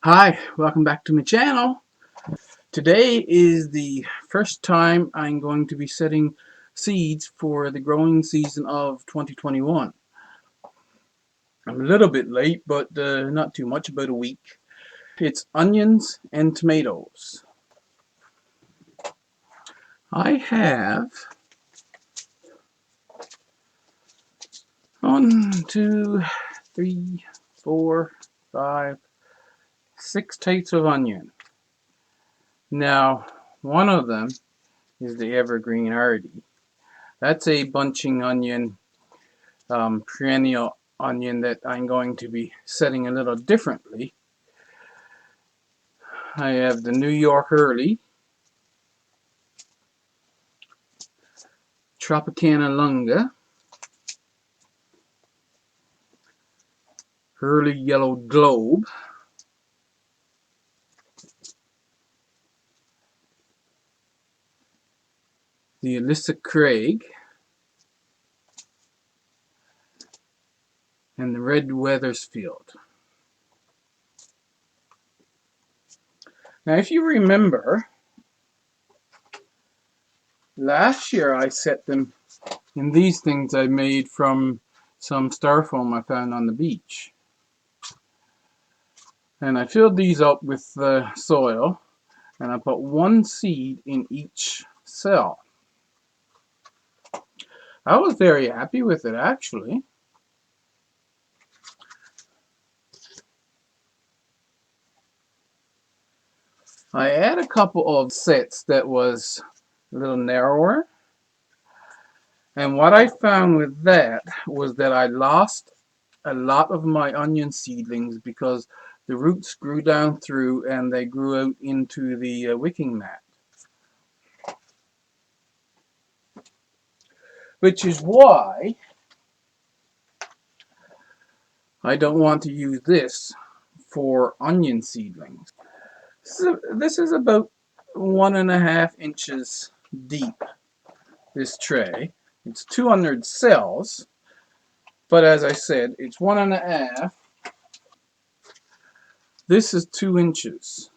Hi, welcome back to my channel. Today is the first time I'm going to be setting seeds for the growing season of 2021. I'm a little bit late, but not too much, about a week. It's onions and tomatoes. I have 6 types of onion. Now, one of them is the evergreen hardy. That's a bunching onion, perennial onion that I'm going to be setting a little differently. I have the New York Early, Tropicana Lunga, Early Yellow Globe, the Alyssa Craig, and the Red Wethersfield. Now, if you remember, last year I set them in these things I made from some styrofoam I found on the beach. And I filled these up with soil, and I put one seed in each cell. I was very happy with it, actually. I had a couple of sets that was a little narrower, and what I found with that was that I lost a lot of my onion seedlings because the roots grew down through and they grew out into the wicking mat. Which is why I don't want to use this for onion seedlings. This is about 1.5 inches deep, this tray. It's 200 cells, but as I said, it's 1.5. This is 2 inches.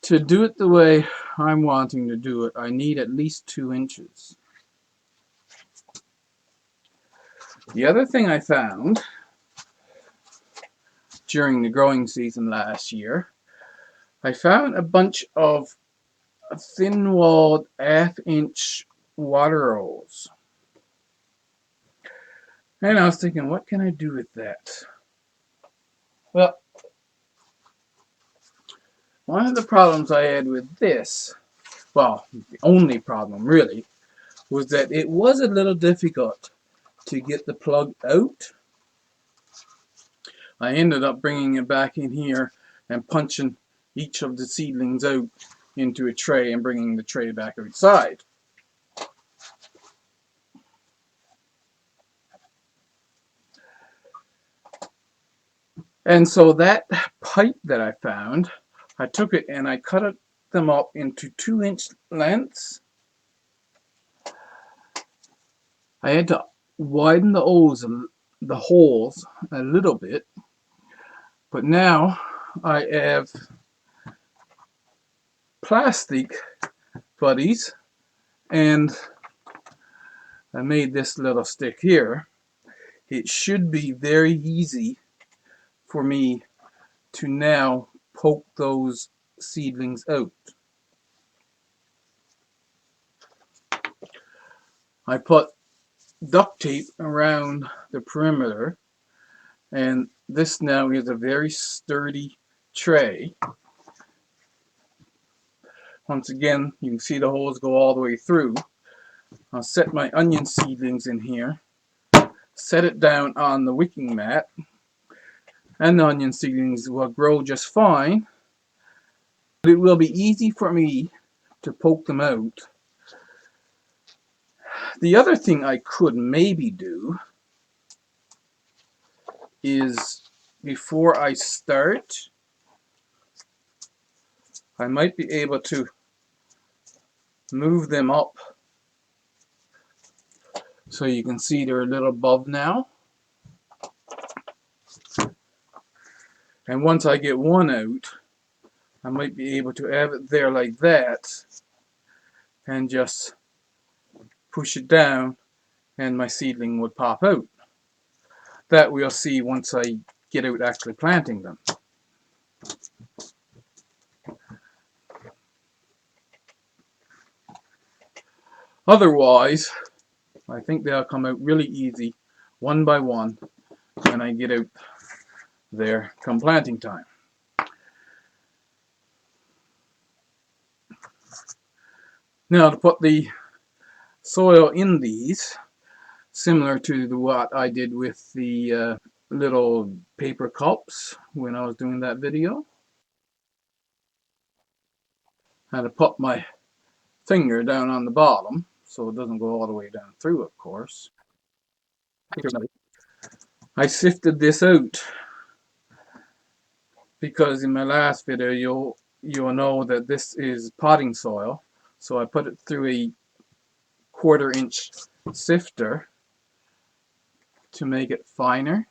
To do it the way I'm wanting to do it, I need at least 2 inches. The other thing I found during the growing season last year, I found a bunch of thin-walled 1/2 inch water rolls. And I was thinking, what can I do with that? Well, one of the problems I had with this, well, the only problem really, was that it was a little difficult to get the plug out. I ended up bringing it back in here and punching each of the seedlings out into a tray and bringing the tray back outside. And so that pipe that I found, I took it and I cut them up into 2-inch lengths. I had to widen the holes a little bit, but now I have plastic buddies, and I made this little stick here. It should be very easy for me to now poke those seedlings out. I put duct tape around the perimeter, and this now is a very sturdy tray. Once again, you can see the holes go all the way through. I'll set my onion seedlings in here, set it down on the wicking mat, and the onion seedlings will grow just fine. But it will be easy for me to poke them out. The other thing I could maybe do is, before I start, I might be able to move them up so you can see they're a little above now. And once I get one out, I might be able to have it there like that and just push it down and my seedling would pop out. That we'll see once I get out actually planting them. Otherwise, I think they'll come out really easy, one by one, when I get out there come planting time. Now to put the soil in these, similar to what I did with the little paper cups when I was doing that video. I had to put my finger down on the bottom so it doesn't go all the way down through, of course. I sifted this out because in my last video you'll know that this is potting soil, so I put it through a 1/4 inch sifter to make it finer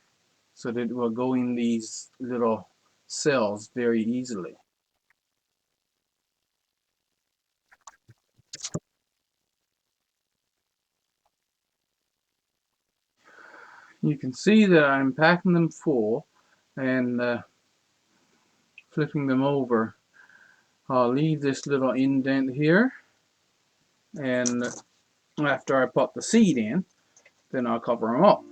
so that it will go in these little cells very easily. You can see that I'm packing them full and flipping them over. I'll leave this little indent here, and after I put the seed in, then I'll cover them up.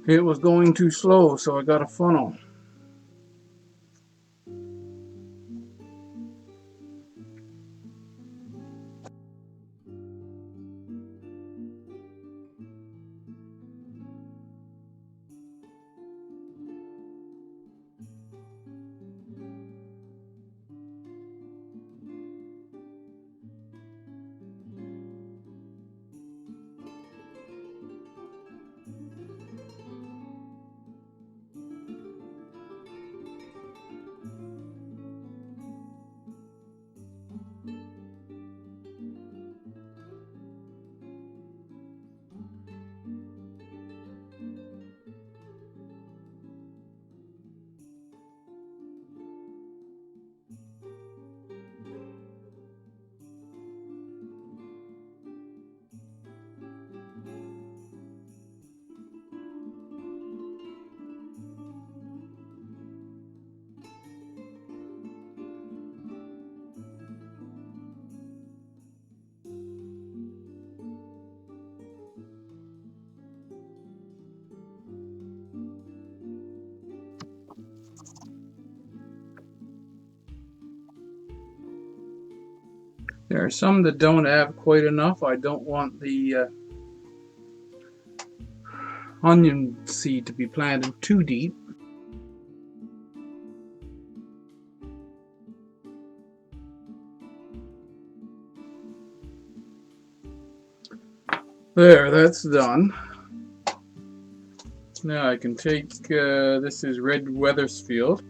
It was going too slow, so I got a funnel. There are some that don't have quite enough. I don't want the onion seed to be planted too deep. There, that's done. Now I can take, this is Red Wethersfield.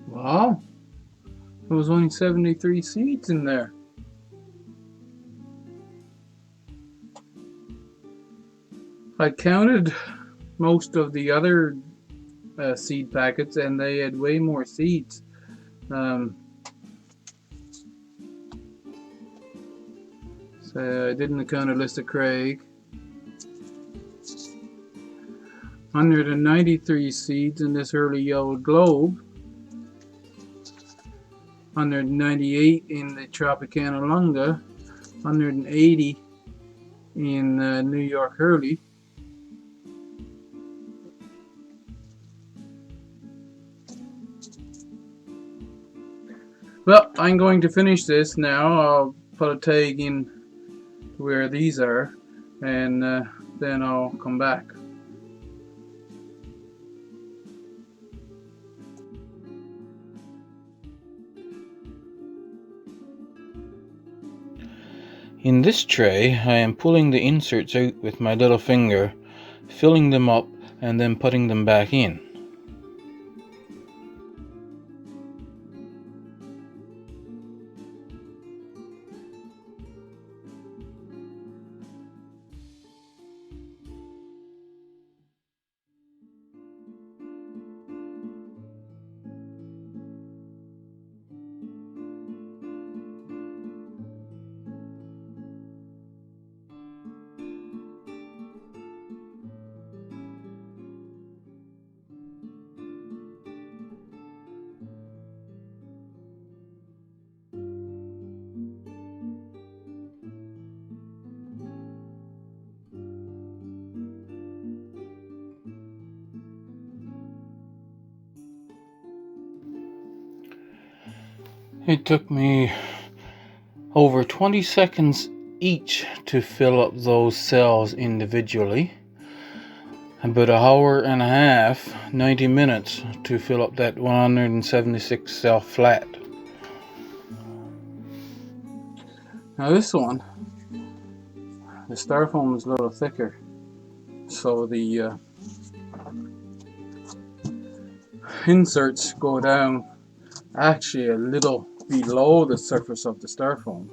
Wow, there was only 73 seeds in there. I counted most of the other seed packets and they had way more seeds. So I didn't count Alyssa Craig. 193 seeds in this early yellow globe. 198 in the Tropicana Lunga. 180 in New York Hurley. Well, I'm going to finish this now. I'll put a tag in where these are, and then I'll come back. In this tray, I am pulling the inserts out with my little finger, filling them up, and then putting them back in. It took me over 20 seconds each to fill up those cells individually. About an hour and a half, 90 minutes to fill up that 176 cell flat. Now this one, the styrofoam is a little thicker, so the inserts go down actually a little below the surface of the styrofoam.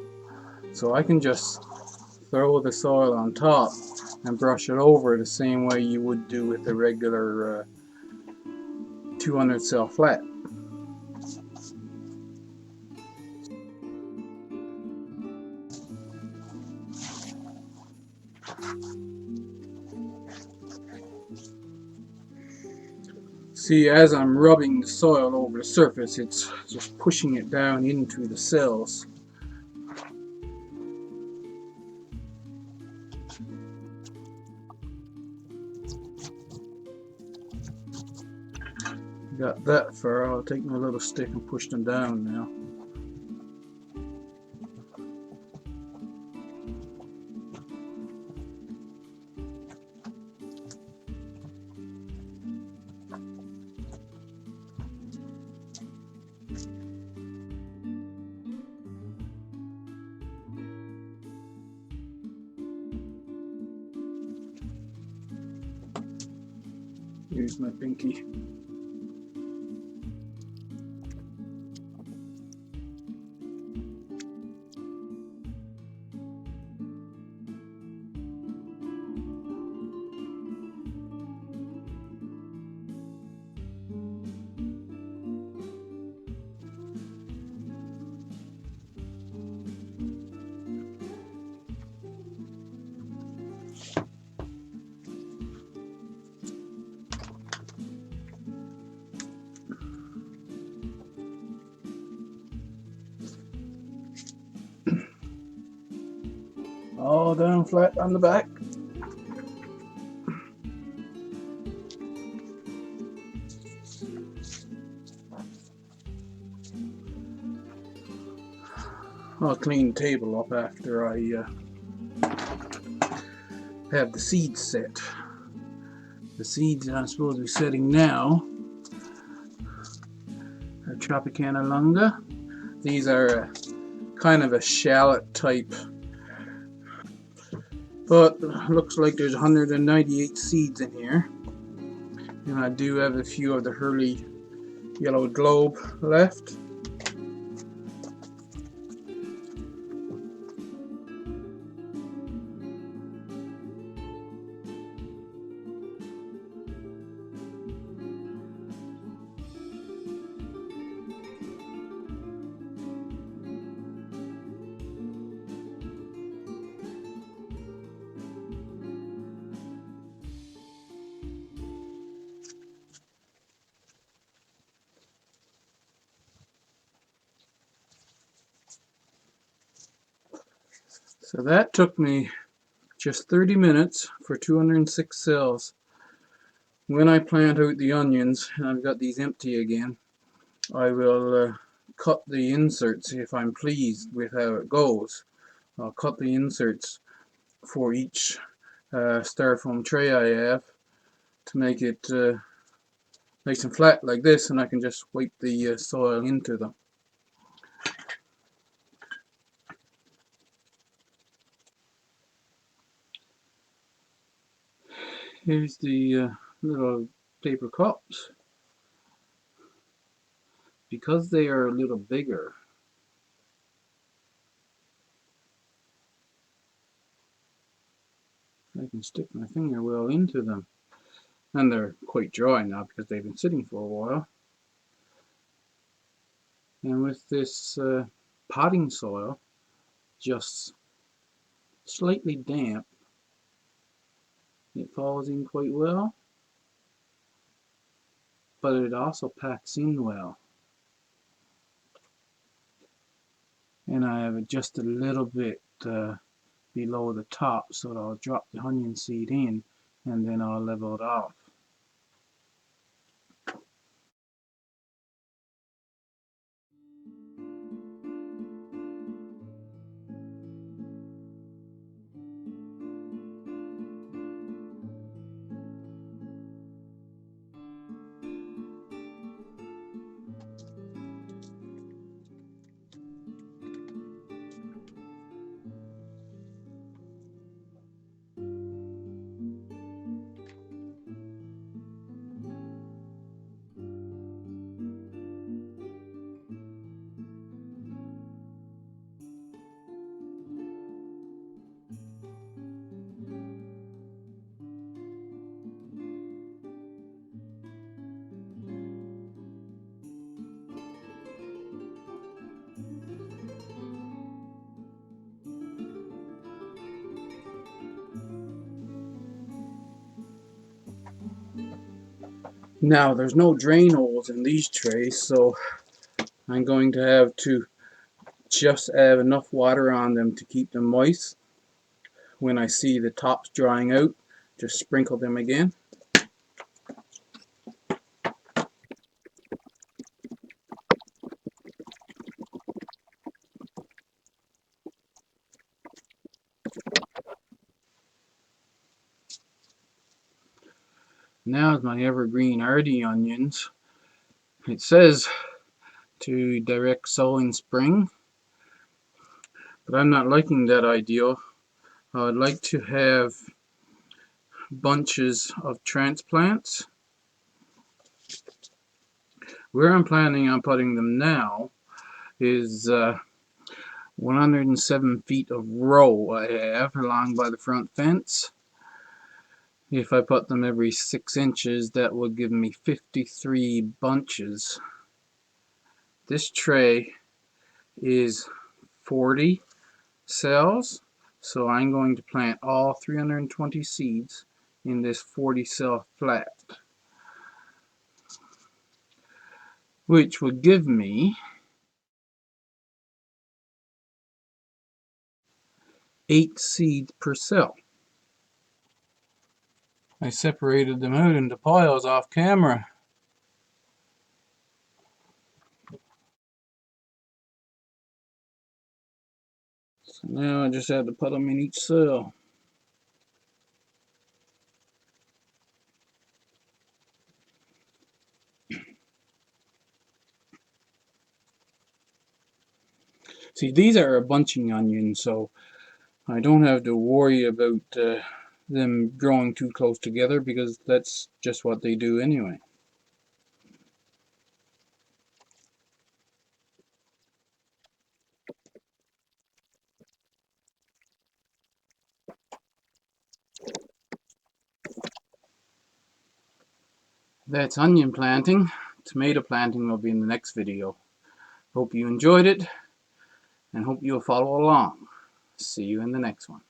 So I can just throw the soil on top and brush it over the same way you would do with a regular 200 cell flat. See, as I'm rubbing the soil over the surface, it's just pushing it down into the cells. Got that far. I'll take my little stick and push them down now. Use my pinky. All down flat on the back. I'll clean the table up after I have the seeds set. The seeds I'm supposed to be setting now are Tropicana longa. These are kind of a shallot type, but looks like there's 198 seeds in here. And I do have a few of the Hurley Yellow Globe left. So that took me just 30 minutes for 206 cells. When I plant out the onions, and I've got these empty again, I will cut the inserts if I'm pleased with how it goes. I'll cut the inserts for each styrofoam tray I have to make it nice and flat like this, and I can just wipe the soil into them. Here's the little paper cups. Because they are a little bigger, I can stick my finger well into them. And they're quite dry now because they've been sitting for a while. And with this potting soil just slightly damp, it falls in quite well, but it also packs in well. And I have it just a little bit below the top, so that I'll drop the onion seed in and then I'll level it off. Now there's no drain holes in these trays, so I'm going to have to just have enough water on them to keep them moist. When I see the tops drying out, just sprinkle them again. Now is my evergreen hardy onions. It says to direct sow in spring, but I'm not liking that idea. I would like to have bunches of transplants. Where I'm planning on putting them now is 107 feet of row I have along by the front fence. If I put them every 6 inches, that would give me 53 bunches. This tray is 40 cells, so I'm going to plant all 320 seeds in this 40 cell flat, which would give me 8 seeds per cell. I separated them out into piles off camera. So now I just have to put them in each cell. See, these are a bunching onion, so I don't have to worry about them growing too close together, because that's just what they do anyway. That's onion planting. Tomato planting will be in the next video. Hope you enjoyed it, and hope you'll follow along. See you in the next one.